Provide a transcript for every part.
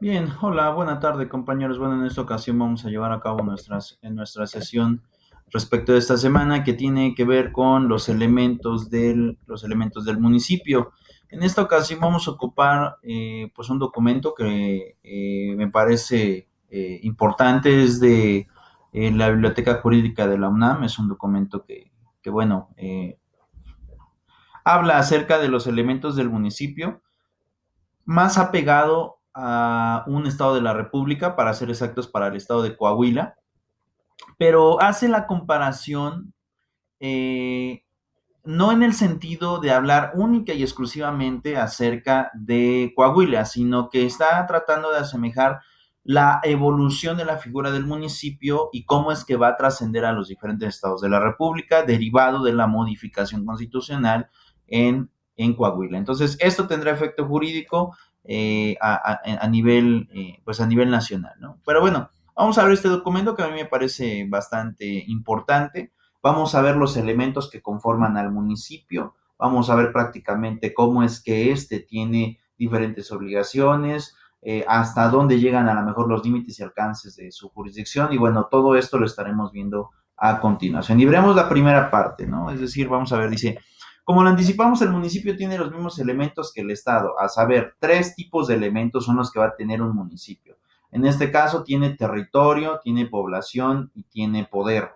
Bien, hola, buena tarde compañeros. Bueno, en esta ocasión vamos a llevar a cabo nuestra sesión respecto de esta semana que tiene que ver con los elementos del municipio. En esta ocasión vamos a ocupar pues un documento que me parece importante, es de la Biblioteca Jurídica de la UNAM. Es un documento que bueno, habla acerca de los elementos del municipio más apegado a un estado de la República, para ser exactos, para el estado de Coahuila, pero hace la comparación eh, no en el sentido de hablar única y exclusivamente acerca de Coahuila, sino que está tratando de asemejar la evolución de la figura del municipio y cómo es que va a trascender a los diferentes estados de la República, derivado de la modificación constitucional en Coahuila. Entonces, esto tendrá efecto jurídico a nivel nacional, ¿no? Pero bueno, vamos a ver este documento que a mí me parece bastante importante. Vamos a ver los elementos que conforman al municipio, vamos a ver prácticamente cómo es que éste tiene diferentes obligaciones, hasta dónde llegan a lo mejor los límites y alcances de su jurisdicción, y bueno, todo esto lo estaremos viendo a continuación. Y veremos la primera parte, ¿no? Es decir, vamos a ver, dice, como lo anticipamos, el municipio tiene los mismos elementos que el Estado, a saber, tres tipos de elementos son los que va a tener un municipio. En este caso, tiene territorio, tiene población y tiene poder.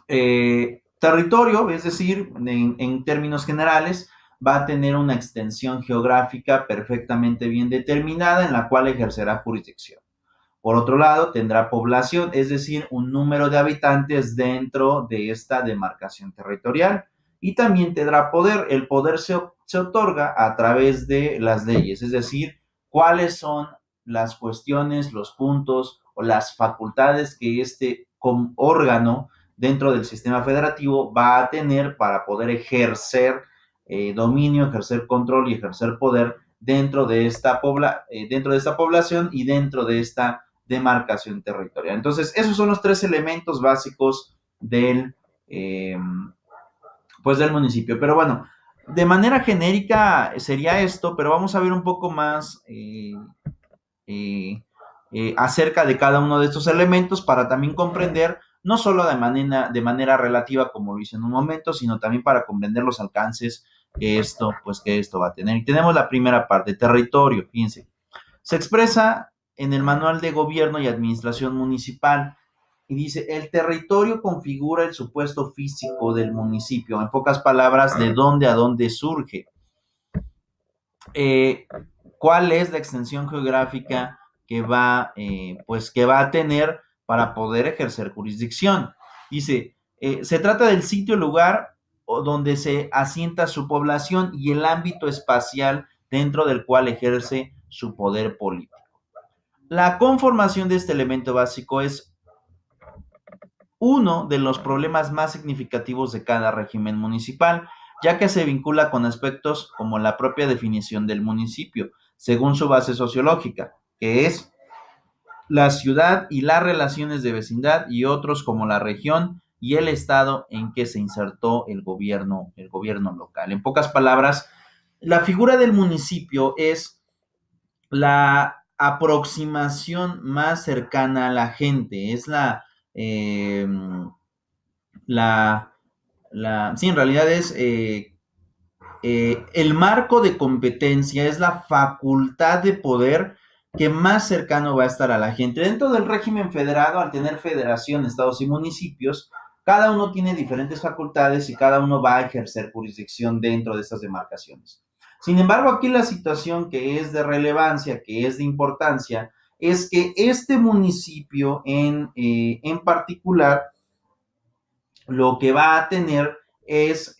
Territorio, es decir, en términos generales, va a tener una extensión geográfica perfectamente bien determinada en la cual ejercerá jurisdicción. Por otro lado, tendrá población, es decir, un número de habitantes dentro de esta demarcación territorial. Y también tendrá poder. El poder se otorga a través de las leyes, es decir, cuáles son las cuestiones, los puntos o las facultades que este órgano dentro del sistema federativo va a tener para poder ejercer dominio, ejercer control y ejercer poder dentro de esta población y dentro de esta demarcación territorial. Entonces, esos son los tres elementos básicos eh, del municipio. Pero bueno, de manera genérica sería esto, pero vamos a ver un poco más eh, acerca de cada uno de estos elementos para también comprender, no solo de manera relativa como lo hice en un momento, sino también para comprender los alcances que esto va a tener. Y tenemos la primera parte, territorio, fíjense. Se expresa en el Manual de Gobierno y Administración Municipal y dice, el territorio configura el supuesto físico del municipio, en pocas palabras, de dónde a dónde surge. Eh, ¿Cuál es la extensión geográfica que va a tener para poder ejercer jurisdicción? Dice, se trata del sitio, lugar donde se asienta su población y el ámbito espacial dentro del cual ejerce su poder político. La conformación de este elemento básico es uno de los problemas más significativos de cada régimen municipal, ya que se vincula con aspectos como la propia definición del municipio, según su base sociológica, que es la ciudad y las relaciones de vecindad, y otros como la región y el estado en que se insertó el gobierno local. En pocas palabras, la figura del municipio es la aproximación más cercana a la gente, es eh, la, sí, en realidad es el marco de competencia, es la facultad de poder que más cercano va a estar a la gente. Dentro del régimen federado, al tener federación, estados y municipios, cada uno tiene diferentes facultades y cada uno va a ejercer jurisdicción dentro de estas demarcaciones. Sin embargo, aquí la situación que es de relevancia, que es de importancia, es que este municipio en particular lo que va a tener es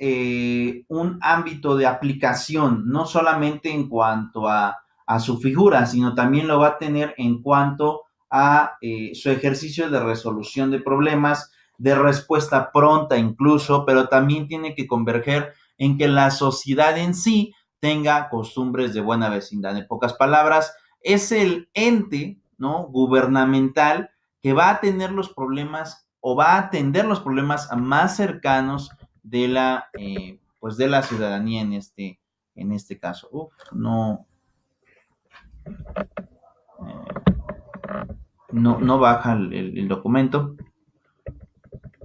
un ámbito de aplicación, no solamente en cuanto a su figura, sino también lo va a tener en cuanto a su ejercicio de resolución de problemas, de respuesta pronta incluso, pero también tiene que converger en que la sociedad en sí tenga costumbres de buena vecindad. En pocas palabras, es el ente, ¿no?, gubernamental que va a tener los problemas o va a atender los problemas más cercanos de la ciudadanía en este caso. No, no baja el documento.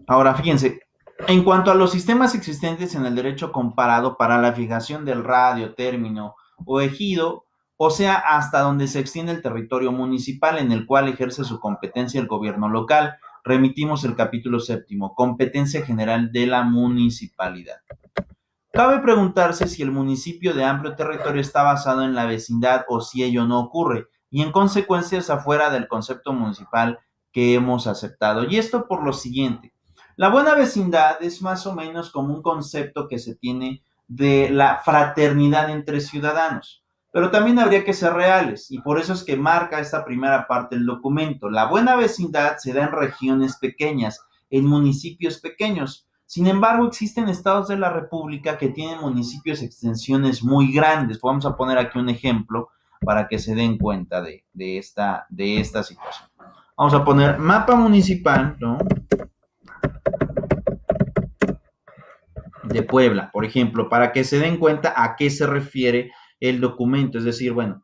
Ahora, fíjense, en cuanto a los sistemas existentes en el derecho comparado para la fijación del radio, término o ejido, o sea, hasta donde se extiende el territorio municipal en el cual ejerce su competencia el gobierno local, remitimos el capítulo séptimo, competencia general de la municipalidad. Cabe preguntarse si el municipio de amplio territorio está basado en la vecindad o si ello no ocurre, y en consecuencia es afuera del concepto municipal que hemos aceptado. Y esto por lo siguiente. La buena vecindad es más o menos como un concepto que se tiene de la fraternidad entre ciudadanos, pero también habría que ser reales, y por eso es que marca esta primera parte del documento. La buena vecindad se da en regiones pequeñas, en municipios pequeños. Sin embargo, existen estados de la República que tienen municipios extensiones muy grandes. Vamos a poner aquí un ejemplo para que se den cuenta de esta situación. Vamos a poner mapa municipal, ¿no?, de Puebla, por ejemplo, para que se den cuenta a qué se refiere el documento. Es decir, bueno,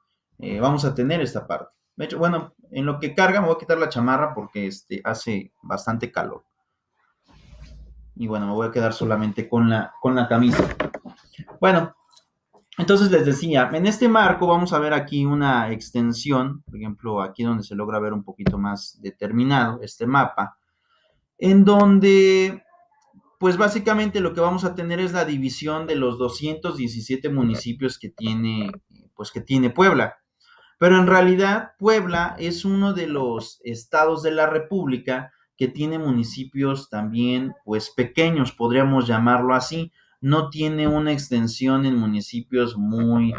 vamos a tener esta parte. De hecho, bueno, en lo que carga me voy a quitar la chamarra porque hace bastante calor. Y bueno, me voy a quedar solamente con la camisa. Bueno, entonces les decía, en este marco vamos a ver aquí una extensión, por ejemplo, aquí donde se logra ver un poquito más determinado este mapa, en donde, pues básicamente lo que vamos a tener es la división de los 217 municipios que tiene, pues que tiene Puebla. Pero en realidad Puebla es uno de los estados de la República que tiene municipios también, pues pequeños, podríamos llamarlo así. No tiene una extensión en municipios muy,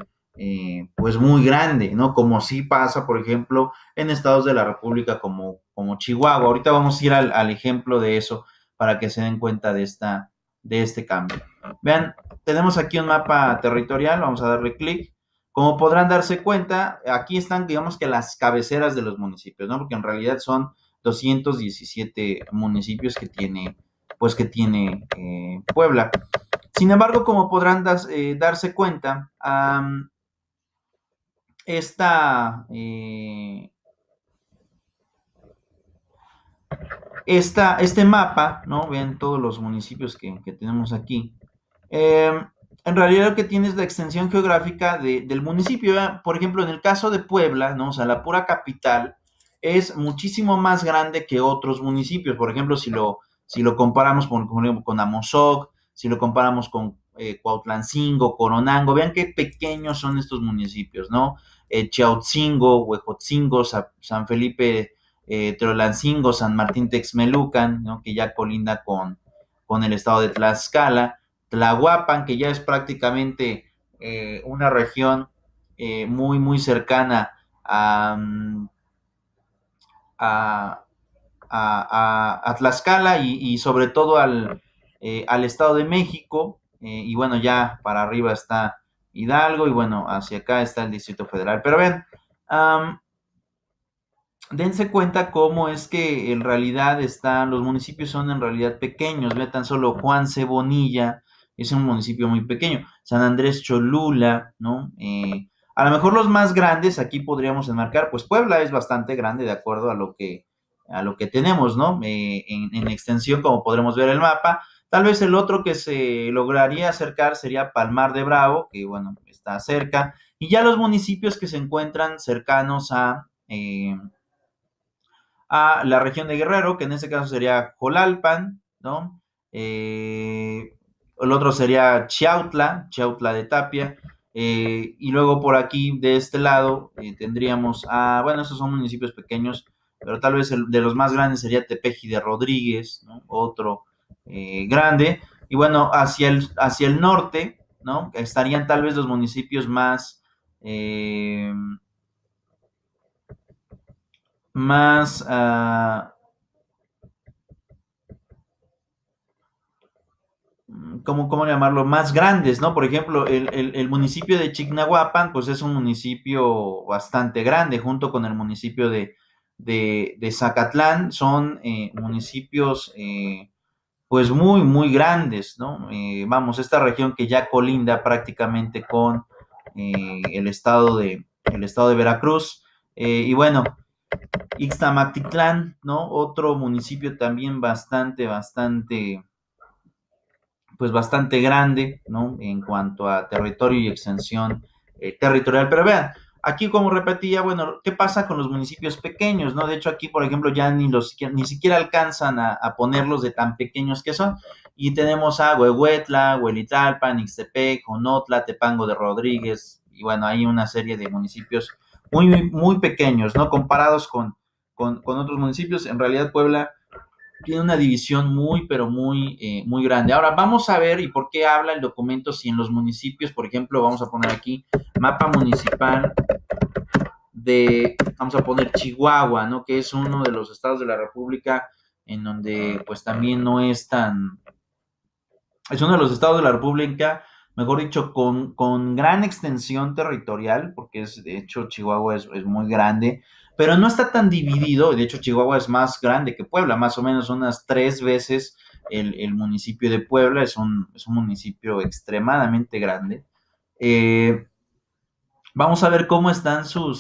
pues muy grande, ¿no? Como sí pasa, por ejemplo, en estados de la República como Chihuahua. Ahorita vamos a ir al ejemplo de eso para que se den cuenta de este cambio. Vean, tenemos aquí un mapa territorial, vamos a darle clic. Como podrán darse cuenta, aquí están, digamos que las cabeceras de los municipios, ¿no? Porque en realidad son 217 municipios que tiene, pues que tiene Puebla. Sin embargo, como podrán darse cuenta, este mapa, ¿no? Vean todos los municipios que tenemos aquí. En realidad lo que tiene es la extensión geográfica del municipio. Por ejemplo, en el caso de Puebla, ¿no? O sea, la pura capital es muchísimo más grande que otros municipios. Por ejemplo, si lo comparamos con Amozoc, si lo comparamos con Cuautlancingo, Coronango, vean qué pequeños son estos municipios, ¿no? Chiautzingo, Huejotzingo, San Felipe, Teolancingo, San Martín Texmelucan, ¿no? Que ya colinda con el estado de Tlaxcala, Tlahuapan, que ya es prácticamente una región muy, muy cercana a Tlaxcala y sobre todo al Estado de México, y bueno, ya para arriba está Hidalgo y bueno, hacia acá está el Distrito Federal. Pero ven, dense cuenta cómo es que en realidad los municipios son en realidad pequeños. Ve tan solo Juan Cebonilla, es un municipio muy pequeño. San Andrés Cholula, ¿no? A lo mejor los más grandes aquí podríamos enmarcar, pues Puebla es bastante grande de acuerdo a lo que tenemos, ¿no? En extensión, como podremos ver el mapa. Tal vez el otro que se lograría acercar sería Palmar de Bravo, que bueno, está cerca. Y ya los municipios que se encuentran cercanos a la región de Guerrero, que en este caso sería Jolalpan, ¿no? El otro sería Chiautla de Tapia, y luego por aquí, de este lado, tendríamos bueno, estos son municipios pequeños, pero tal vez de los más grandes sería Tepeji de Rodríguez, ¿no? Otro grande, y bueno, hacia el norte, ¿no? Estarían tal vez los municipios más ¿cómo llamarlo? Más grandes, ¿no? Por ejemplo, el municipio de Chignahuapan, pues es un municipio bastante grande, junto con el municipio de Zacatlán, son municipios pues muy, muy grandes, ¿no? Vamos, esta región que ya colinda prácticamente con el estado de Veracruz, y bueno, Ixtamactitlán, ¿no? Otro municipio también pues bastante grande, ¿no? En cuanto a territorio y extensión territorial. Pero vean, aquí como repetía, bueno, ¿qué pasa con los municipios pequeños, no? De hecho, aquí, por ejemplo, ya ni siquiera alcanzan a ponerlos de tan pequeños que son. Y tenemos a Huehuetla, Huelitalpan, Ixtepec, Jonotla, Tepango de Rodríguez, y bueno, hay una serie de municipios muy pequeños, ¿no? Comparados con otros municipios, en realidad Puebla tiene una división pero muy grande. Ahora, vamos a ver y por qué habla el documento si en los municipios, por ejemplo, vamos a poner aquí mapa municipal vamos a poner Chihuahua, ¿no? Que es uno de los estados de la República en donde pues también no es uno de los estados de la República, mejor dicho, con gran extensión territorial, porque de hecho Chihuahua es muy grande, pero no está tan dividido. De hecho, Chihuahua es más grande que Puebla, más o menos unas 3 veces el municipio de Puebla. Es un municipio extremadamente grande. Eh, Vamos a ver cómo está su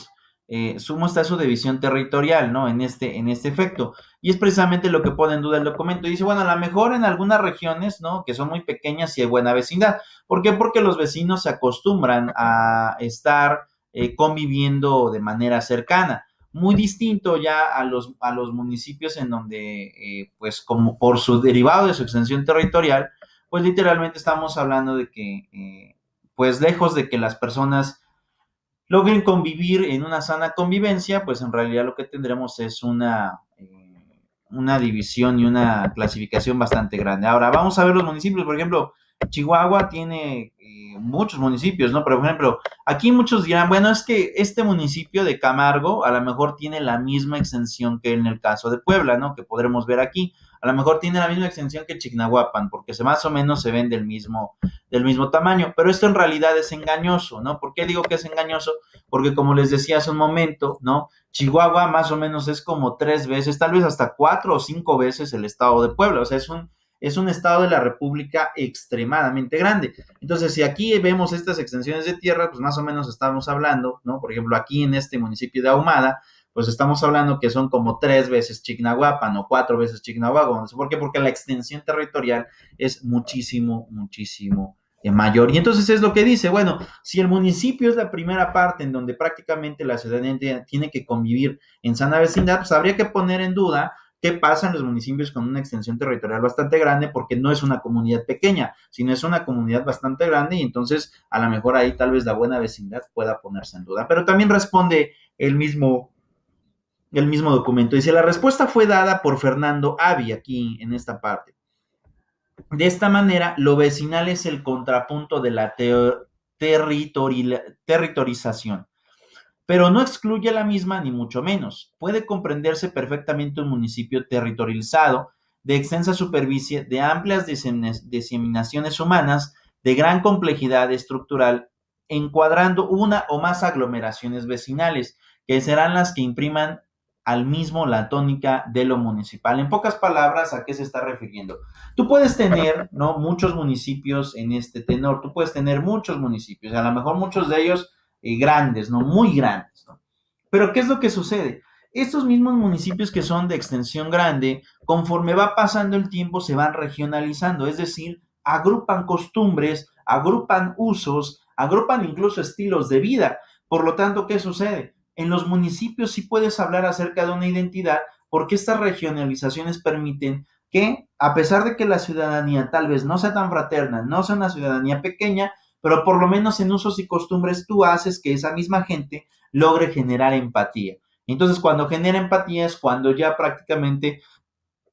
división territorial, ¿no? En este efecto. Y es precisamente lo que pone en duda el documento. Dice, bueno, a lo mejor en algunas regiones, ¿no? Que son muy pequeñas y hay buena vecindad. ¿Por qué? Porque los vecinos se acostumbran a estar conviviendo de manera cercana. Muy distinto ya a los municipios en donde, pues, como por su derivado de su extensión territorial, pues literalmente estamos hablando de que, pues, lejos de que las personas logren convivir en una sana convivencia, pues en realidad lo que tendremos es una división y una clasificación bastante grande. Ahora, vamos a ver los municipios. Por ejemplo, Chihuahua tiene muchos municipios, ¿no? Pero, por ejemplo, aquí muchos dirán, bueno, es que este municipio de Camargo a lo mejor tiene la misma extensión que en el caso de Puebla, ¿no? Que podremos ver aquí. A lo mejor tiene la misma extensión que Chignahuapan, porque más o menos se ven del mismo tamaño, pero esto en realidad es engañoso, ¿no? ¿Por qué digo que es engañoso? Porque como les decía hace un momento, ¿no? Chihuahua más o menos es como 3 veces, tal vez hasta 4 o 5 veces el estado de Puebla. O sea, es un estado de la República extremadamente grande. Entonces, si aquí vemos estas extensiones de tierra, pues más o menos estamos hablando, ¿no? Por ejemplo, aquí en este municipio de Ahumada, pues estamos hablando que son como 3 veces Chignahuapan o 4 veces Chignahuapan. ¿Por qué? Porque la extensión territorial es muchísimo mayor. Y entonces es lo que dice, bueno, si el municipio es la primera parte en donde prácticamente la ciudadanía tiene que convivir en sana vecindad, pues habría que poner en duda qué pasa en los municipios con una extensión territorial bastante grande, porque no es una comunidad pequeña, sino es una comunidad bastante grande, y entonces a lo mejor ahí tal vez la buena vecindad pueda ponerse en duda. Pero también responde el mismo documento. Dice, la respuesta fue dada por Fernando Avi aquí en esta parte. De esta manera, lo vecinal es el contrapunto de la territorización, pero no excluye la misma ni mucho menos. Puede comprenderse perfectamente un municipio territorializado, de extensa superficie, de amplias diseminaciones humanas, de gran complejidad estructural, encuadrando una o más aglomeraciones vecinales, que serán las que impriman al mismo la tónica de lo municipal. En pocas palabras, ¿a qué se está refiriendo? Tú puedes tener, ¿no?, muchos municipios en este tenor. Tú puedes tener muchos municipios, a lo mejor muchos de ellos grandes, ¿no? Muy grandes, ¿no? Pero ¿qué es lo que sucede? Estos mismos municipios que son de extensión grande, conforme va pasando el tiempo, se van regionalizando, es decir, agrupan costumbres, agrupan usos, agrupan incluso estilos de vida. Por lo tanto, ¿qué sucede? En los municipios sí puedes hablar acerca de una identidad, porque estas regionalizaciones permiten que, a pesar de que la ciudadanía tal vez no sea tan fraterna, no sea una ciudadanía pequeña, pero por lo menos en usos y costumbres tú haces que esa misma gente logre generar empatía. Entonces, cuando genera empatía es cuando ya prácticamente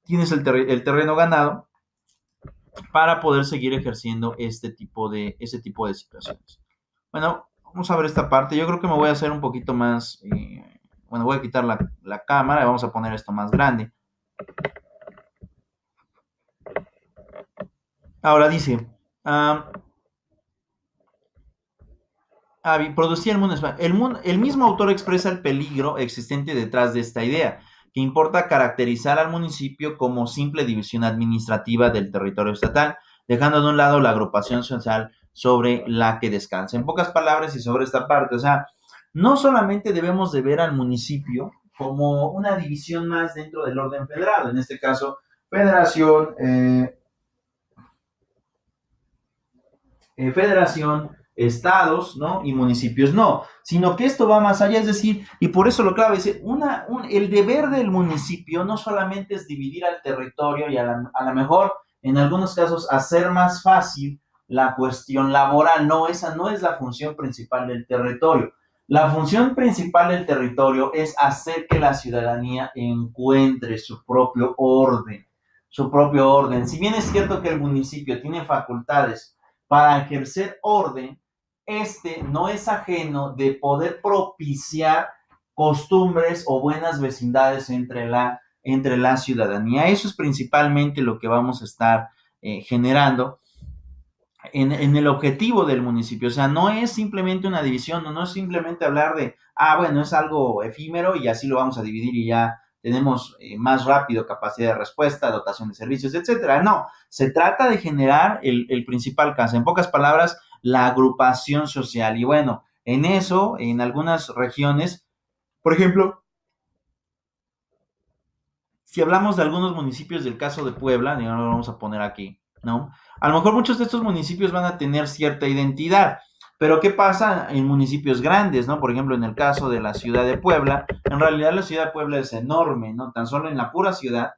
tienes el terreno ganado para poder seguir ejerciendo ese tipo de situaciones. Bueno, vamos a ver esta parte. Yo creo que me voy a hacer un poquito más, bueno, voy a quitar la cámara y vamos a poner esto más grande. Ahora dice, producía el mundo. El mismo autor expresa el peligro existente detrás de esta idea, que importa caracterizar al municipio como simple división administrativa del territorio estatal, dejando de un lado la agrupación social sobre la que descansa. En pocas palabras y sobre esta parte, o sea, no solamente debemos de ver al municipio como una división más dentro del orden federal, en este caso, federación, federación, estados, ¿no? Y municipios no, sino que esto va más allá, es decir, y por eso lo clave es, el deber del municipio no solamente es dividir al territorio y a lo mejor en algunos casos hacer más fácil la cuestión laboral, no, esa no es la función principal del territorio. La función principal del territorio es hacer que la ciudadanía encuentre su propio orden, su propio orden. Si bien es cierto que el municipio tiene facultades para ejercer orden, este no es ajeno de poder propiciar costumbres o buenas vecindades entre la ciudadanía. Eso es principalmente lo que vamos a estar generando en el objetivo del municipio. O sea, no es simplemente una división, no es simplemente hablar de, bueno, es algo efímero y así lo vamos a dividir y ya tenemos más rápido capacidad de respuesta, dotación de servicios, etcétera. No, se trata de generar el principal caso. En pocas palabras, la agrupación social. Y bueno, en eso, en algunas regiones, por ejemplo, si hablamos de algunos municipios del caso de Puebla, digamos, lo vamos a poner aquí, ¿no? A lo mejor muchos de estos municipios van a tener cierta identidad, pero ¿qué pasa en municipios grandes, ¿no? Por ejemplo, en el caso de la ciudad de Puebla, en realidad la ciudad de Puebla es enorme, ¿no? Tan solo en la pura ciudad,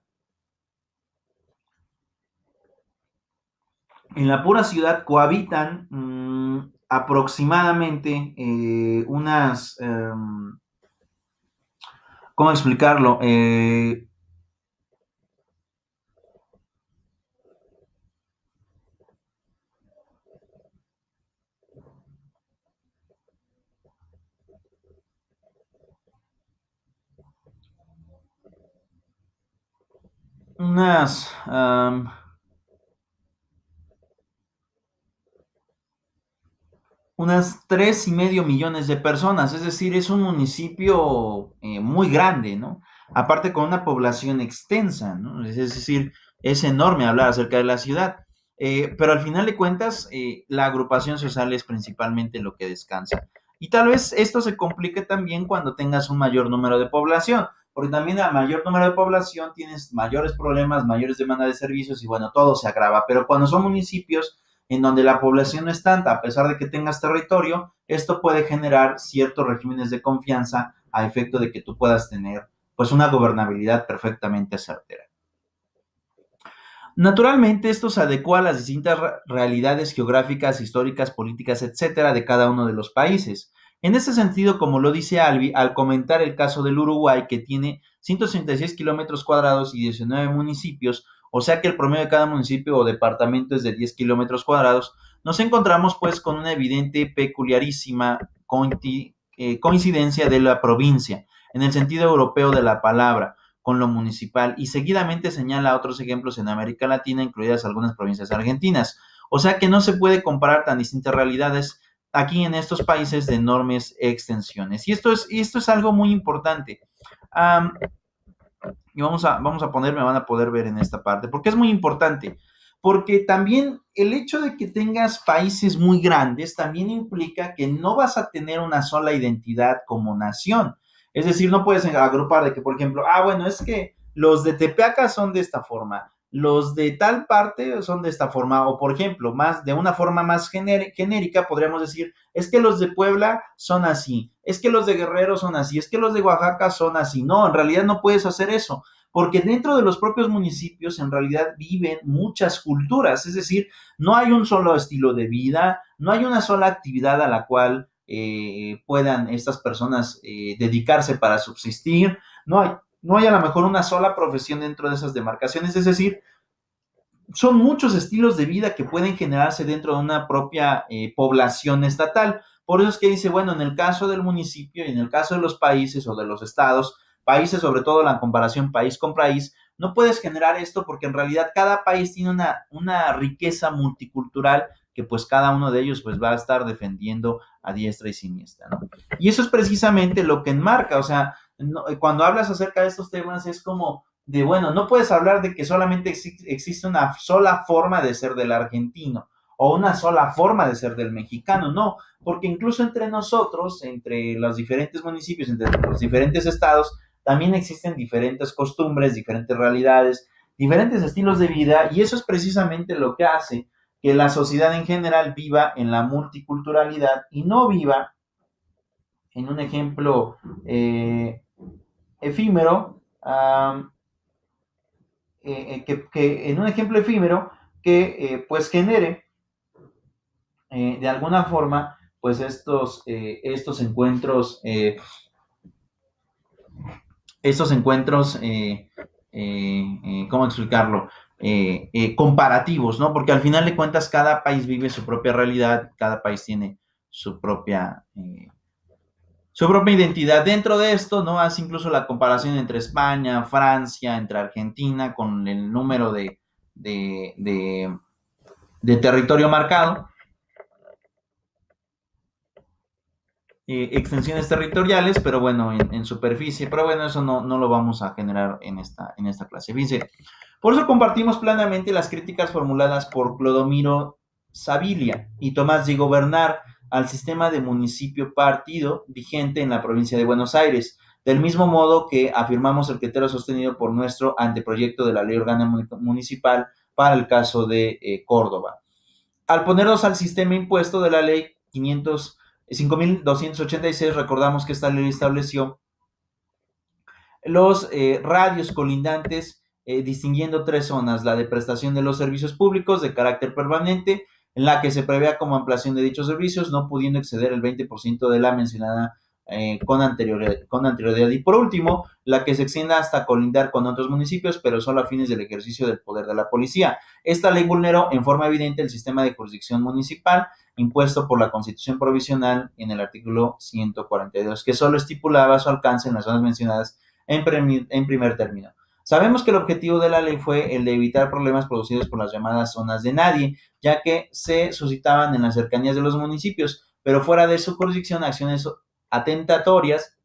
cohabitan aproximadamente ¿cómo explicarlo? Unas unas 3,5 millones de personas, es decir, es un municipio muy grande, ¿no? Aparte con una población extensa, ¿no? Es decir, es enorme hablar acerca de la ciudad. Pero al final de cuentas, la agrupación social es principalmente lo que descansa. Y tal vez esto se complique también cuando tengas un mayor número de población, porque también a mayor número de población tienes mayores problemas, mayores demandas de servicios y bueno, todo se agrava. Pero cuando son municipios en donde la población no es tanta, a pesar de que tengas territorio, esto puede generar ciertos regímenes de confianza a efecto de que tú puedas tener pues una gobernabilidad perfectamente certera. Naturalmente, esto se adecua a las distintas realidades geográficas, históricas, políticas, etcétera, de cada uno de los países. En ese sentido, como lo dice Albi, al comentar el caso del Uruguay, que tiene 166 kilómetros cuadrados y 19 municipios, o sea que el promedio de cada municipio o departamento es de 10 kilómetros cuadrados, nos encontramos pues con una evidente, peculiarísima coincidencia de la provincia, en el sentido europeo de la palabra, con lo municipal, y seguidamente señala otros ejemplos en América Latina, incluidas algunas provincias argentinas. O sea que no se puede comparar tan distintas realidades aquí en estos países de enormes extensiones. Y esto es algo muy importante. Y vamos a poner, me van a poder ver en esta parte, porque es muy importante. Porque también el hecho de que tengas países muy grandes también implica que no vas a tener una sola identidad como nación. Es decir, no puedes agrupar de que, por ejemplo, bueno, es que los de Tepeaca son de esta forma, los de tal parte son de esta forma, o por ejemplo, más de una forma más genérica, podríamos decir, es que los de Puebla son así, es que los de Guerrero son así, es que los de Oaxaca son así. No, en realidad no puedes hacer eso, porque dentro de los propios municipios en realidad viven muchas culturas, es decir, no hay un solo estilo de vida, no hay una sola actividad a la cual puedan estas personas dedicarse para subsistir, no hay a lo mejor una sola profesión dentro de esas demarcaciones, es decir, son muchos estilos de vida que pueden generarse dentro de una propia población estatal. Por eso es que dice, bueno, en el caso del municipio y en el caso de los países o de los estados, países, sobre todo la comparación país con país, no puedes generar esto porque en realidad cada país tiene una riqueza multicultural que pues cada uno de ellos pues va a estar defendiendo a diestra y siniestra, ¿no? Y eso es precisamente lo que enmarca, o sea, no, cuando hablas acerca de estos temas es como de, bueno, no puedes hablar de que solamente existe una sola forma de ser del argentino o una sola forma de ser del mexicano, no, porque incluso entre nosotros, entre los diferentes municipios, entre los diferentes estados, también existen diferentes costumbres, diferentes realidades, diferentes estilos de vida, y eso es precisamente lo que hace que la sociedad en general viva en la multiculturalidad y no viva en un ejemplo efímero, que en un ejemplo efímero que pues genere de alguna forma pues estos encuentros ¿cómo explicarlo? Comparativos, ¿no? Porque al final de cuentas cada país vive su propia realidad, cada país tiene su propia, su propia identidad. Dentro de esto, ¿no? Hace incluso la comparación entre España, Francia, entre Argentina, con el número de, de, de territorio marcado, extensiones territoriales, pero bueno, en superficie, pero bueno, eso no lo vamos a generar en esta clase. Fíjense, por eso compartimos plenamente las críticas formuladas por Clodomiro Savilia y Tomás de Gobernar al sistema de municipio-partido vigente en la provincia de Buenos Aires, del mismo modo que afirmamos el criterio sostenido por nuestro anteproyecto de la ley orgánica municipal para el caso de Córdoba. Al ponernos al sistema impuesto de la ley 5.286, recordamos que esta ley estableció los radios colindantes, distinguiendo tres zonas: la de prestación de los servicios públicos de carácter permanente, en la que se prevea como ampliación de dichos servicios, no pudiendo exceder el 20% de la mencionada con anterioridad. Y por último, la que se extienda hasta colindar con otros municipios, pero solo a fines del ejercicio del poder de la policía. Esta ley vulneró en forma evidente el sistema de jurisdicción municipal impuesto por la Constitución Provisional en el artículo 142, que solo estipulaba su alcance en las zonas mencionadas en primer término. Sabemos que el objetivo de la ley fue el de evitar problemas producidos por las llamadas zonas de nadie, ya que se suscitaban en las cercanías de los municipios, pero fuera de su jurisdicción, acciones atentatorias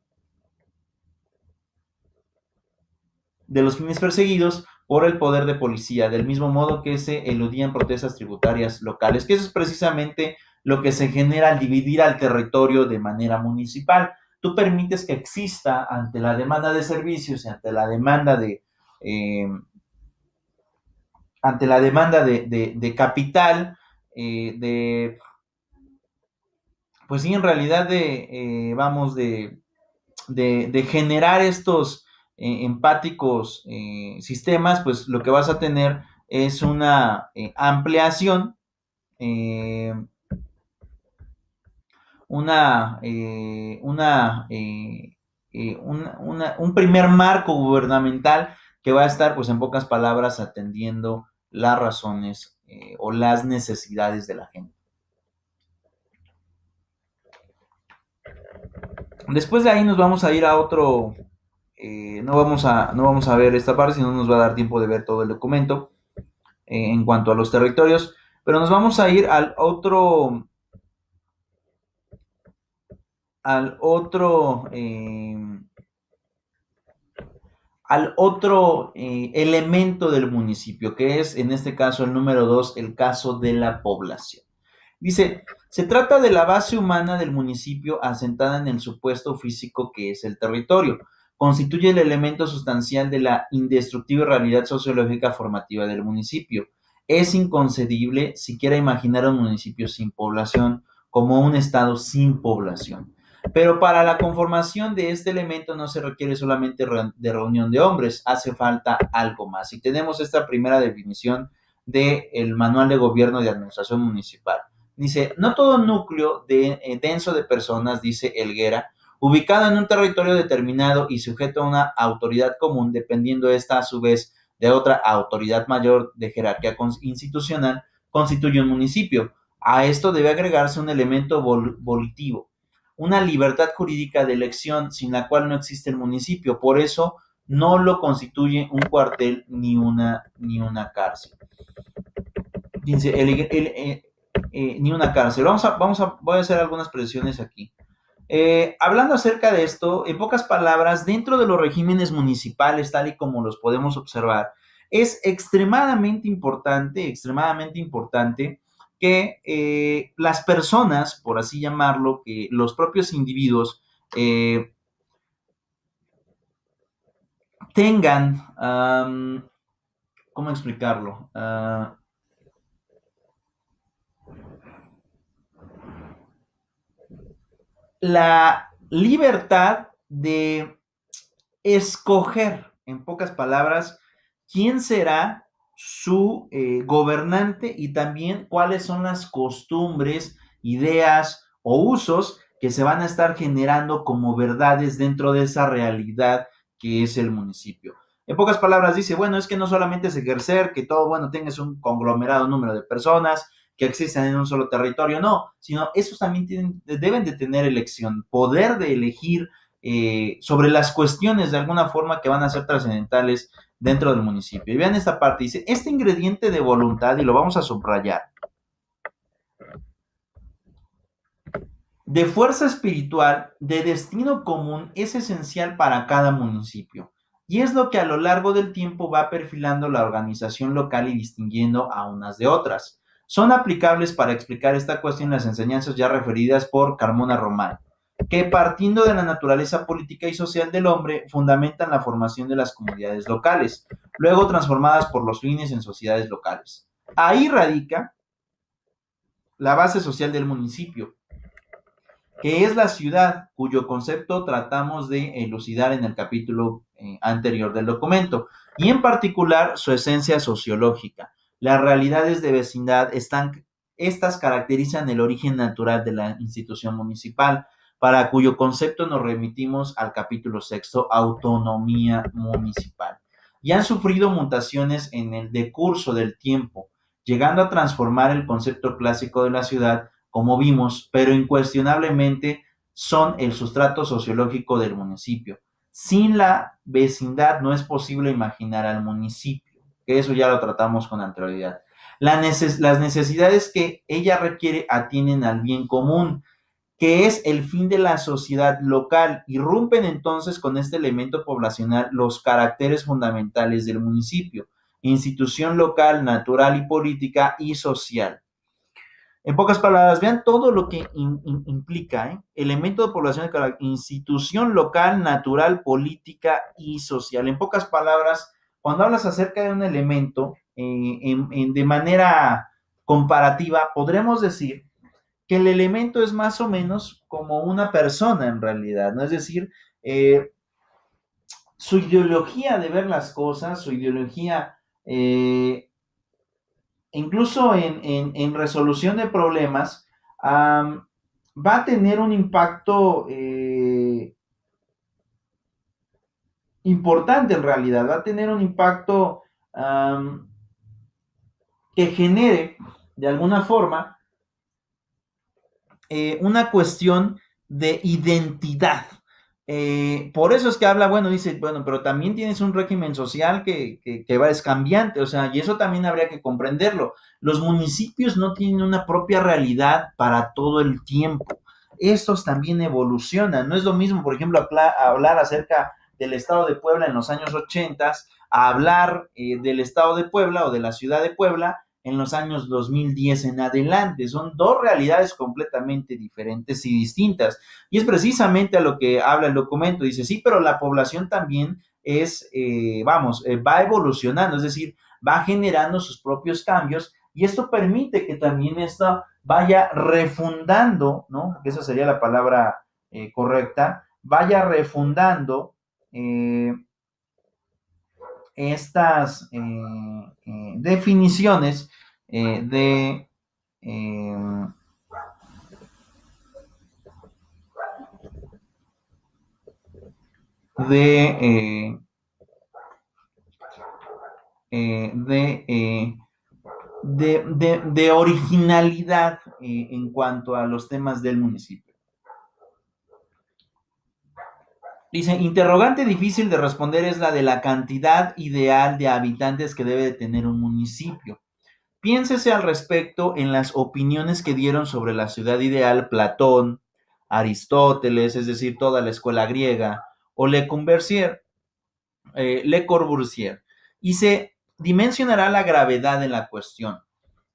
de los fines perseguidos por el poder de policía, del mismo modo que se eludían protestas tributarias locales, que eso es precisamente lo que se genera al dividir al territorio de manera municipal. Tú permites que exista ante la demanda de servicios y eh, ante la demanda de capital, de, pues sí, en realidad vamos, de generar estos empáticos sistemas, pues lo que vas a tener es una ampliación, eh, un primer marco gubernamental que va a estar, pues en pocas palabras, atendiendo las razones o las necesidades de la gente. Después de ahí nos vamos a ir a otro, no vamos a ver esta parte, sino nos va a dar tiempo de ver todo el documento en cuanto a los territorios, pero nos vamos a ir al otro elemento del municipio, que es en este caso el número 2, el caso de la población. Dice, se trata de la base humana del municipio asentada en el supuesto físico que es el territorio. Constituye el elemento sustancial de la indestructible realidad sociológica formativa del municipio. Es inconcebible siquiera imaginar un municipio sin población como un estado sin población. Pero para la conformación de este elemento no se requiere solamente de reunión de hombres, hace falta algo más. Y tenemos esta primera definición del Manual de Gobierno de Administración Municipal. Dice, no todo núcleo denso de personas, dice Helguera, ubicado en un territorio determinado y sujeto a una autoridad común, dependiendo esta a su vez de otra autoridad mayor de jerarquía institucional, constituye un municipio. A esto debe agregarse un elemento volitivo, una libertad jurídica de elección sin la cual no existe el municipio. Por eso no lo constituye un cuartel ni una cárcel. Dice, ni una cárcel. Voy a hacer algunas precisiones aquí. Hablando acerca de esto, en pocas palabras, dentro de los regímenes municipales, tal y como los podemos observar, es extremadamente importante que las personas, por así llamarlo, que los propios individuos tengan, ¿cómo explicarlo? La libertad de escoger, en pocas palabras, quién será su gobernante y también cuáles son las costumbres, ideas o usos que se van a estar generando como verdades dentro de esa realidad que es el municipio. En pocas palabras dice, bueno, es que no solamente es ejercer, que todo, bueno, tengas un conglomerado número de personas, que existen en un solo territorio, no, sino esos también deben de tener elección, poder de elegir sobre las cuestiones de alguna forma que van a ser trascendentales dentro del municipio. Y vean esta parte, dice, este ingrediente de voluntad, y lo vamos a subrayar, de fuerza espiritual, de destino común, es esencial para cada municipio. Y es lo que a lo largo del tiempo va perfilando la organización local y distinguiendo a unas de otras. Son aplicables para explicar esta cuestión las enseñanzas ya referidas por Carmona Román, que partiendo de la naturaleza política y social del hombre, fundamentan la formación de las comunidades locales, luego transformadas por los fines en sociedades locales. Ahí radica la base social del municipio, que es la ciudad, cuyo concepto tratamos de elucidar en el capítulo anterior del documento, y en particular su esencia sociológica. Las realidades de vecindad estas caracterizan el origen natural de la institución municipal, para cuyo concepto nos remitimos al capítulo sexto, autonomía municipal. Y han sufrido mutaciones en el decurso del tiempo, llegando a transformar el concepto clásico de la ciudad como vimos, pero incuestionablemente son el sustrato sociológico del municipio. Sin la vecindad no es posible imaginar al municipio, que eso ya lo tratamos con anterioridad. Las necesidades que ella requiere atienden al bien común, que es el fin de la sociedad local. Irrumpen entonces con este elemento poblacional los caracteres fundamentales del municipio, institución local, natural y política y social. En pocas palabras, vean todo lo que implica, elemento de población, institución local, natural, política y social. En pocas palabras, cuando hablas acerca de un elemento de manera comparativa, podremos decir que el elemento es más o menos como una persona en realidad, ¿no? Es decir, su ideología de ver las cosas, su ideología incluso en resolución de problemas, va a tener un impacto importante en realidad, va a tener un impacto que genere de alguna forma una cuestión de identidad. Por eso es que habla, bueno, dice, bueno, pero también tienes un régimen social que va, es cambiante, o sea, y eso también habría que comprenderlo. Los municipios no tienen una propia realidad para todo el tiempo. Estos también evolucionan. No es lo mismo, por ejemplo, hablar acerca del estado de Puebla en los años 80, a hablar del estado de Puebla o de la ciudad de Puebla en los años 2010 en adelante. Son dos realidades completamente diferentes y distintas. Y es precisamente a lo que habla el documento. Dice, sí, pero la población también va evolucionando, es decir, va generando sus propios cambios y esto permite que también esto vaya refundando, ¿no? Porque esa sería la palabra correcta, vaya refundando estas definiciones de de, de originalidad en cuanto a los temas del municipio. Dice, interrogante difícil de responder es la de la cantidad ideal de habitantes que debe de tener un municipio. Piénsese al respecto en las opiniones que dieron sobre la ciudad ideal Platón, Aristóteles, es decir, toda la escuela griega, o Le Corbusier, y se dimensionará la gravedad de la cuestión.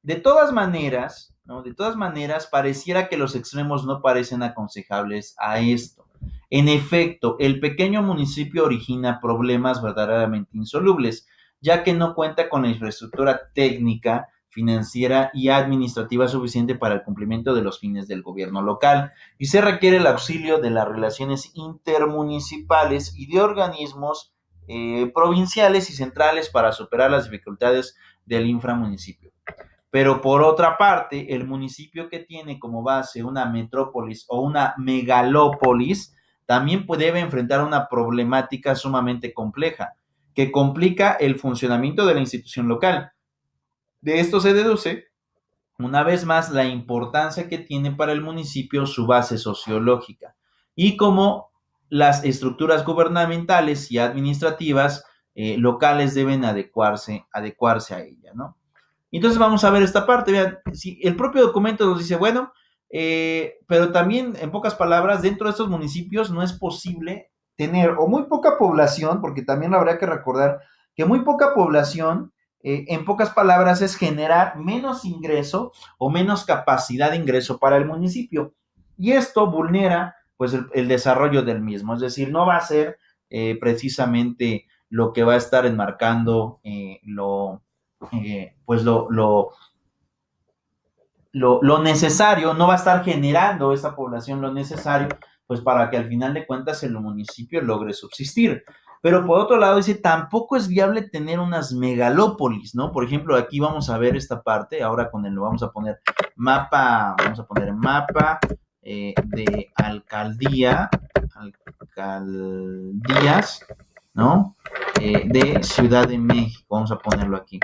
De todas maneras, ¿no? De todas maneras, pareciera que los extremos no parecen aconsejables a esto. En efecto, el pequeño municipio origina problemas verdaderamente insolubles, ya que no cuenta con la infraestructura técnica, financiera y administrativa suficiente para el cumplimiento de los fines del gobierno local y se requiere el auxilio de las relaciones intermunicipales y de organismos provinciales y centrales para superar las dificultades del inframunicipio. Pero por otra parte, el municipio que tiene como base una metrópolis o una megalópolis también debe enfrentar una problemática sumamente compleja que complica el funcionamiento de la institución local. De esto se deduce, una vez más, la importancia que tiene para el municipio su base sociológica y cómo las estructuras gubernamentales y administrativas locales deben adecuarse a ella, ¿no? Entonces vamos a ver esta parte. Vean, si el propio documento nos dice, bueno, pero también en pocas palabras, dentro de estos municipios no es posible tener o muy poca población, porque también habría que recordar que muy poca población, en pocas palabras, es generar menos ingreso o menos capacidad de ingreso para el municipio. Y esto vulnera pues el desarrollo del mismo, es decir, no va a ser precisamente lo que va a estar enmarcando pues lo necesario, no va a estar generando esa población lo necesario, pues para que al final de cuentas el municipio logre subsistir. Pero por otro lado dice, tampoco es viable tener unas megalópolis, ¿no? Por ejemplo, aquí vamos a ver esta parte, ahora con el vamos a poner mapa de alcaldías, ¿no? De Ciudad de México, vamos a ponerlo aquí.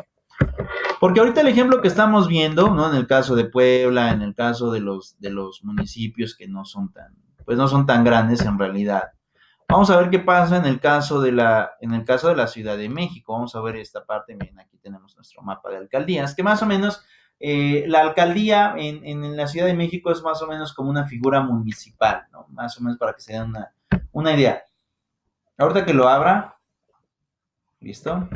Porque ahorita el ejemplo que estamos viendo, ¿no? En el caso de Puebla, en el caso de los municipios que no son tan grandes en realidad. Vamos a ver qué pasa en el caso de la Ciudad de México. Vamos a ver esta parte. Miren, aquí tenemos nuestro mapa de alcaldías, que más o menos la alcaldía en la Ciudad de México es más o menos como una figura municipal, ¿no? Más o menos para que se den una idea. Ahorita que lo abra, ¿listo?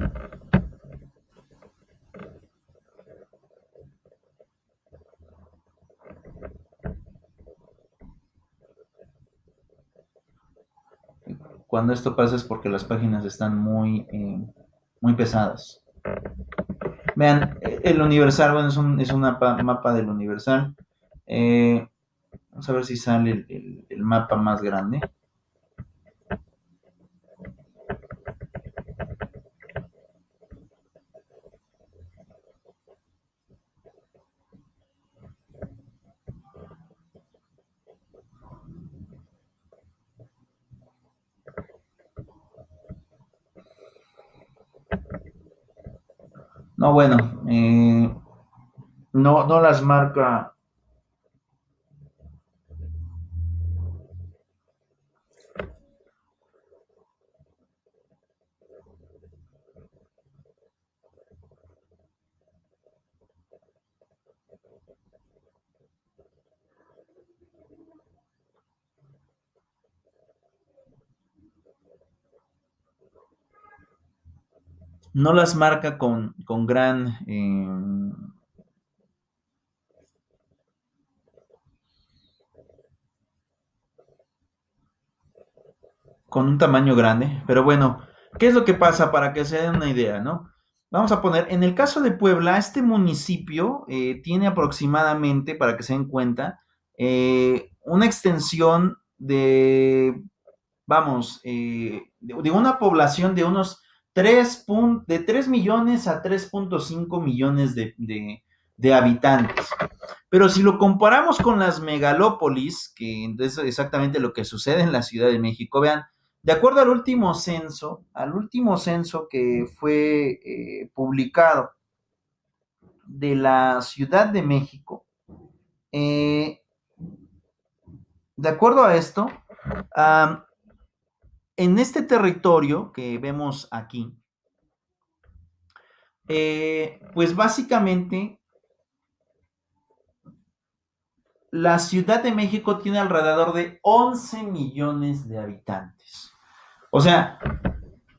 Cuando esto pasa es porque las páginas están muy pesadas. Vean, el Universal, bueno, es un mapa del Universal. Vamos a ver si sale el mapa más grande. No, bueno, no las marca. No las marca con gran con un tamaño grande, pero bueno, ¿qué es lo que pasa para que se den una idea, no? Vamos a poner, en el caso de Puebla, este municipio tiene aproximadamente, para que se den cuenta, una extensión de una población de unos 3 millones a 3.5 millones de habitantes. Pero si lo comparamos con las megalópolis, que es exactamente lo que sucede en la Ciudad de México, vean, de acuerdo al último censo que fue publicado de la Ciudad de México, de acuerdo a esto, en este territorio que vemos aquí, pues básicamente la Ciudad de México tiene alrededor de 11 millones de habitantes. O sea,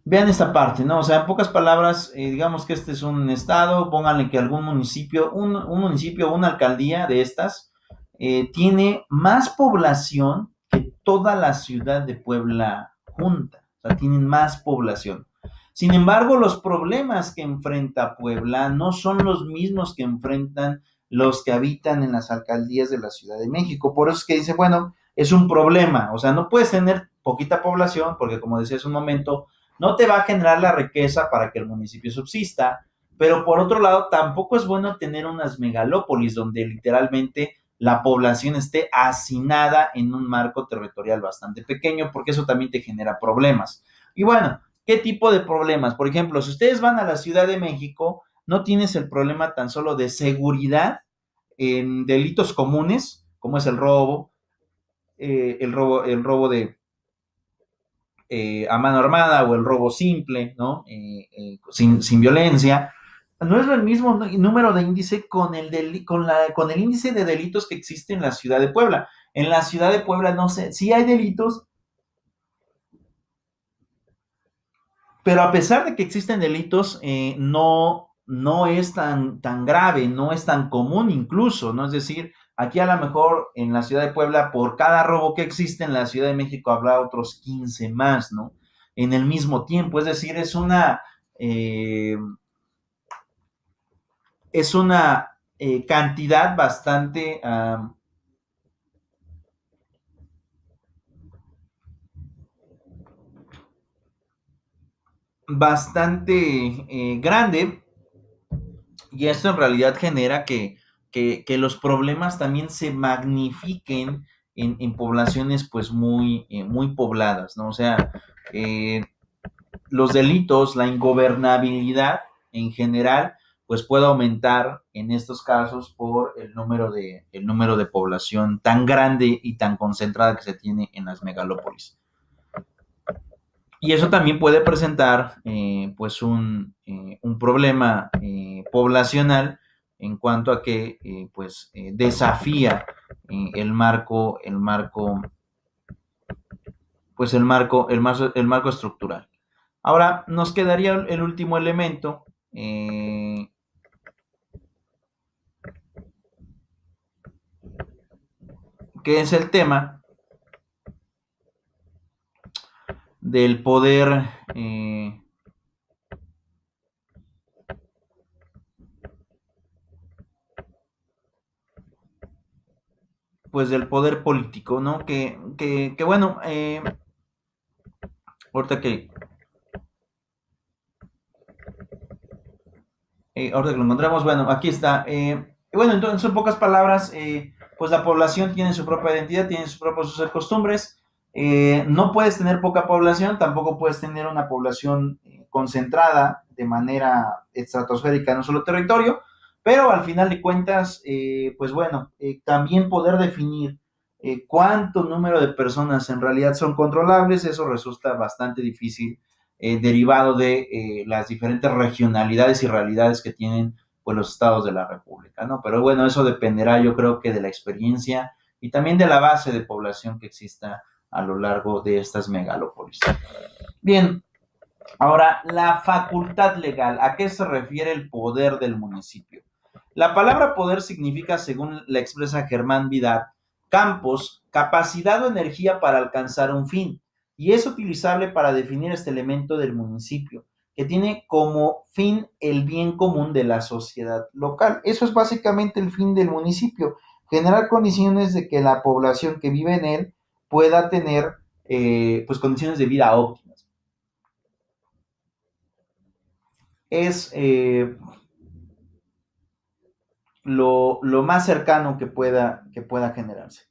vean esta parte, ¿no? O sea, en pocas palabras, digamos que este es un estado, pónganle que algún municipio, un municipio, una alcaldía de estas, tiene más población que toda la ciudad de Puebla junta, o sea, tienen más población. Sin embargo, los problemas que enfrenta Puebla no son los mismos que enfrentan los que habitan en las alcaldías de la Ciudad de México. Por eso es que dice, bueno, es un problema, o sea, no puedes tener poquita población, porque como decía hace un momento, no te va a generar la riqueza para que el municipio subsista, pero por otro lado, tampoco es bueno tener unas megalópolis donde literalmente la población esté hacinada en un marco territorial bastante pequeño, porque eso también te genera problemas. Y bueno, ¿qué tipo de problemas? Por ejemplo, si ustedes van a la Ciudad de México, no tienes el problema tan solo de seguridad en delitos comunes, como es el robo de a mano armada o el robo simple, ¿no? Sin violencia. No es el mismo número de índice con con el índice de delitos que existe en la ciudad de Puebla. En la ciudad de Puebla, no sé, sí hay delitos, pero a pesar de que existen delitos, no es tan grave, no es tan común incluso, ¿no? Es decir, aquí a lo mejor en la ciudad de Puebla, por cada robo que existe en la Ciudad de México, habrá otros 15 más, ¿no? En el mismo tiempo, es decir, es una cantidad bastante grande, y esto en realidad genera que los problemas también se magnifiquen en poblaciones pues muy pobladas, ¿no? O sea, eh, los delitos, la ingobernabilidad en general, pues puede aumentar en estos casos por el número de población tan grande y tan concentrada que se tiene en las megalópolis. Y eso también puede presentar pues un problema poblacional en cuanto a que pues desafía pues el marco estructural. Ahora nos quedaría el último elemento, que es el tema del poder pues del poder político, ¿no? Que bueno, ahorita que ahorita que lo encontramos, bueno, aquí está. Bueno, entonces, en pocas palabras, pues la población tiene su propia identidad, tiene sus propios usos y costumbres. No puedes tener poca población, tampoco puedes tener una población concentrada de manera estratosférica en un solo territorio, pero al final de cuentas, pues bueno, también poder definir cuánto número de personas en realidad son controlables, eso resulta bastante difícil derivado de las diferentes regionalidades y realidades que tienen pues, los estados de la República, ¿no? Pero bueno, eso dependerá yo creo que de la experiencia y también de la base de población que exista a lo largo de estas megalópolis. Bien, ahora, la facultad legal, ¿a qué se refiere el poder del municipio? La palabra poder significa, según la expresa Germán Vidal Campos, capacidad o energía para alcanzar un fin, y es utilizable para definir este elemento del municipio, que tiene como fin el bien común de la sociedad local. Eso es básicamente el fin del municipio, generar condiciones de que la población que vive en él pueda tener pues condiciones de vida óptimas. Es lo más cercano que pueda generarse.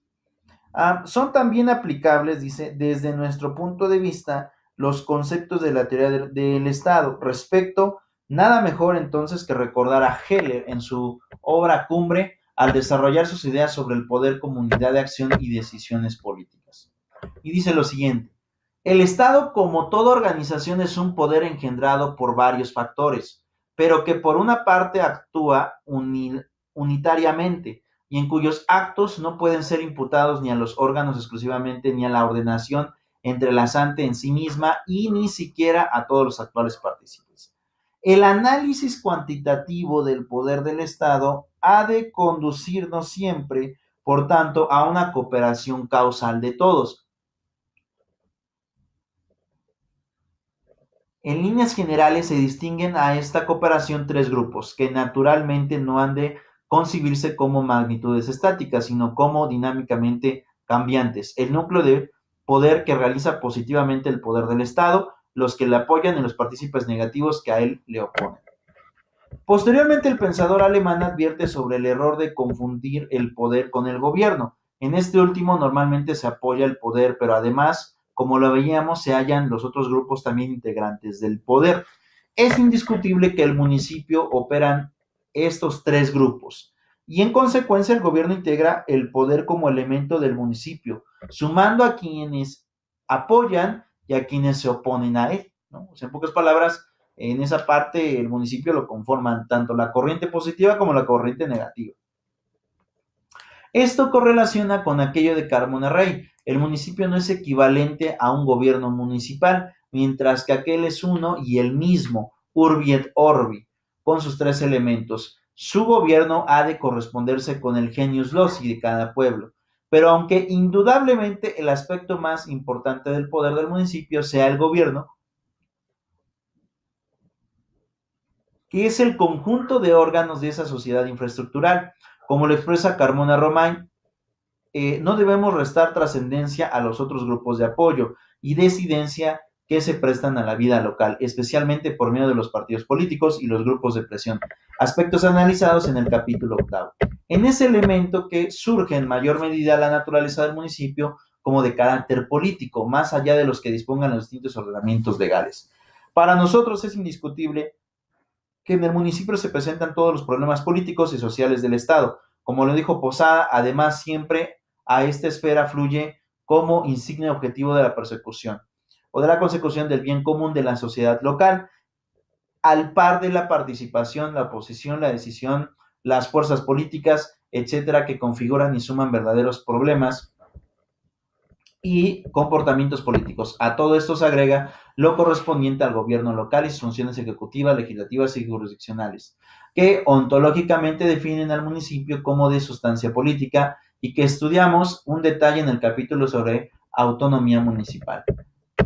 Son también aplicables, dice, desde nuestro punto de vista, los conceptos de la teoría del Estado. Respecto, nada mejor entonces que recordar a Heller en su obra Cumbre al desarrollar sus ideas sobre el poder, comunidad de acción y decisiones políticas. Y dice lo siguiente: el Estado, como toda organización, es un poder engendrado por varios factores, pero que por una parte actúa unitariamente y en cuyos actos no pueden ser imputados ni a los órganos exclusivamente ni a la ordenación entrelazante en sí misma y ni siquiera a todos los actuales partícipes. El análisis cuantitativo del poder del Estado ha de conducirnos siempre, por tanto, a una cooperación causal de todos. En líneas generales se distinguen a esta cooperación tres grupos que naturalmente no han de concebirse como magnitudes estáticas, sino como dinámicamente cambiantes. El núcleo de poder que realiza positivamente el poder del Estado, los que le apoyan y los partícipes negativos que a él le oponen. Posteriormente, el pensador alemán advierte sobre el error de confundir el poder con el gobierno. En este último normalmente se apoya el poder, pero además, como lo veíamos, se hallan los otros grupos también integrantes del poder. Es indiscutible que el municipio operan estos tres grupos y en consecuencia el gobierno integra el poder como elemento del municipio, sumando a quienes apoyan y a quienes se oponen a él, ¿no? O sea, en pocas palabras, en esa parte el municipio lo conforman tanto la corriente positiva como la corriente negativa. Esto correlaciona con aquello de Carmona Rey. El municipio no es equivalente a un gobierno municipal, mientras que aquel es uno y el mismo, urbi et orbi, con sus tres elementos. Su gobierno ha de corresponderse con el genius loci de cada pueblo. Pero aunque indudablemente el aspecto más importante del poder del municipio sea el gobierno, que es el conjunto de órganos de esa sociedad infraestructural. Como lo expresa Carmona Romain, no debemos restar trascendencia a los otros grupos de apoyo y disidencia que se prestan a la vida local, especialmente por medio de los partidos políticos y los grupos de presión, aspectos analizados en el capítulo octavo. En ese elemento que surge en mayor medida la naturaleza del municipio como de carácter político, más allá de los que dispongan los distintos ordenamientos legales. Para nosotros es indiscutible que en el municipio se presentan todos los problemas políticos y sociales del Estado. Como lo dijo Posada, además siempre a esta esfera fluye como insignia objetivo de la persecución o de la consecución del bien común de la sociedad local, al par de la participación, la oposición, la decisión, las fuerzas políticas, etcétera, que configuran y suman verdaderos problemas y comportamientos políticos. A todo esto se agrega lo correspondiente al gobierno local y sus funciones ejecutivas, legislativas y jurisdiccionales, que ontológicamente definen al municipio como de sustancia política y que estudiamos un detalle en el capítulo sobre autonomía municipal.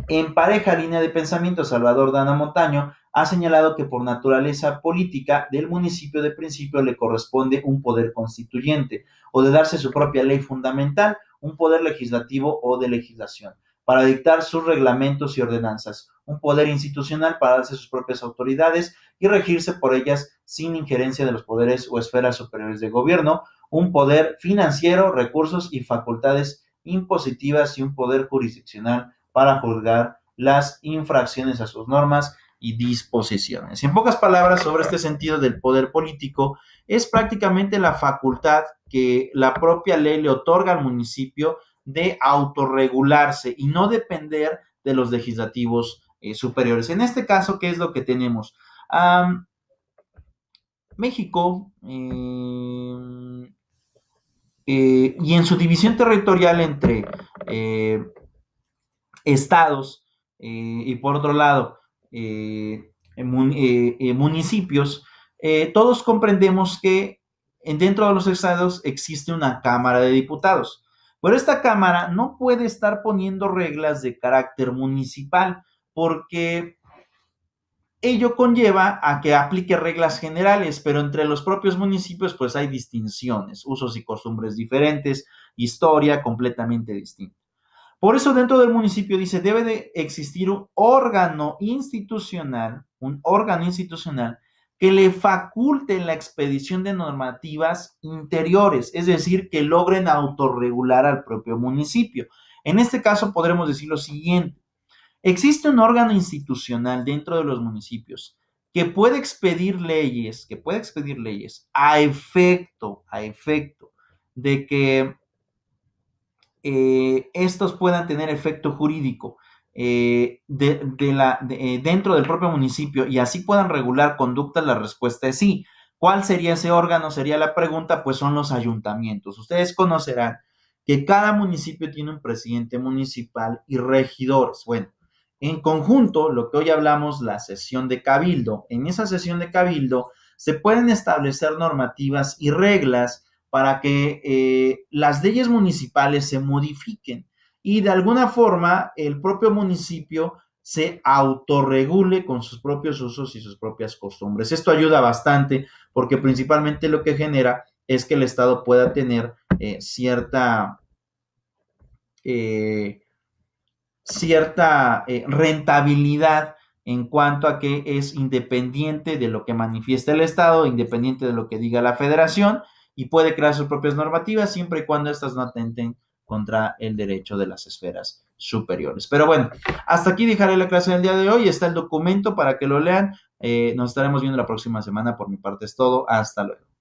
En pareja línea de pensamiento, Salvador Dana Montaño ha señalado que por naturaleza política del municipio de principio le corresponde un poder constituyente o de darse su propia ley fundamental, un poder legislativo o de legislación, para dictar sus reglamentos y ordenanzas, un poder institucional para darse sus propias autoridades y regirse por ellas sin injerencia de los poderes o esferas superiores de gobierno, un poder financiero, recursos y facultades impositivas y un poder jurisdiccional para juzgar las infracciones a sus normas y disposiciones. En pocas palabras, sobre este sentido del poder político, es prácticamente la facultad que la propia ley le otorga al municipio de autorregularse y no depender de los legislativos superiores. En este caso, ¿qué es lo que tenemos? México y en su división territorial entre estados y por otro lado municipios, todos comprendemos que dentro de los estados existe una Cámara de Diputados, pero esta Cámara no puede estar poniendo reglas de carácter municipal porque ello conlleva a que aplique reglas generales, pero entre los propios municipios pues hay distinciones, usos y costumbres diferentes, historia completamente distinta. Por eso dentro del municipio dice, debe de existir un órgano institucional que le faculte la expedición de normativas interiores, es decir, que logren autorregular al propio municipio. En este caso podremos decir lo siguiente, existe un órgano institucional dentro de los municipios que puede expedir leyes a efecto de que estos puedan tener efecto jurídico dentro del propio municipio y así puedan regular conductas, la respuesta es sí. ¿Cuál sería ese órgano? Sería la pregunta, pues son los ayuntamientos. Ustedes conocerán que cada municipio tiene un presidente municipal y regidores. Bueno, en conjunto, lo que hoy hablamos, la sesión de cabildo. En esa sesión de cabildo se pueden establecer normativas y reglas para que las leyes municipales se modifiquen y de alguna forma el propio municipio se autorregule con sus propios usos y sus propias costumbres. Esto ayuda bastante porque principalmente lo que genera es que el Estado pueda tener eh, cierta rentabilidad en cuanto a que es independiente de lo que manifiesta el Estado, independiente de lo que diga la Federación, y puede crear sus propias normativas siempre y cuando éstas no atenten contra el derecho de las esferas superiores. Pero bueno, hasta aquí dejaré la clase del día de hoy. Está el documento para que lo lean. Nos estaremos viendo la próxima semana. Por mi parte es todo. Hasta luego.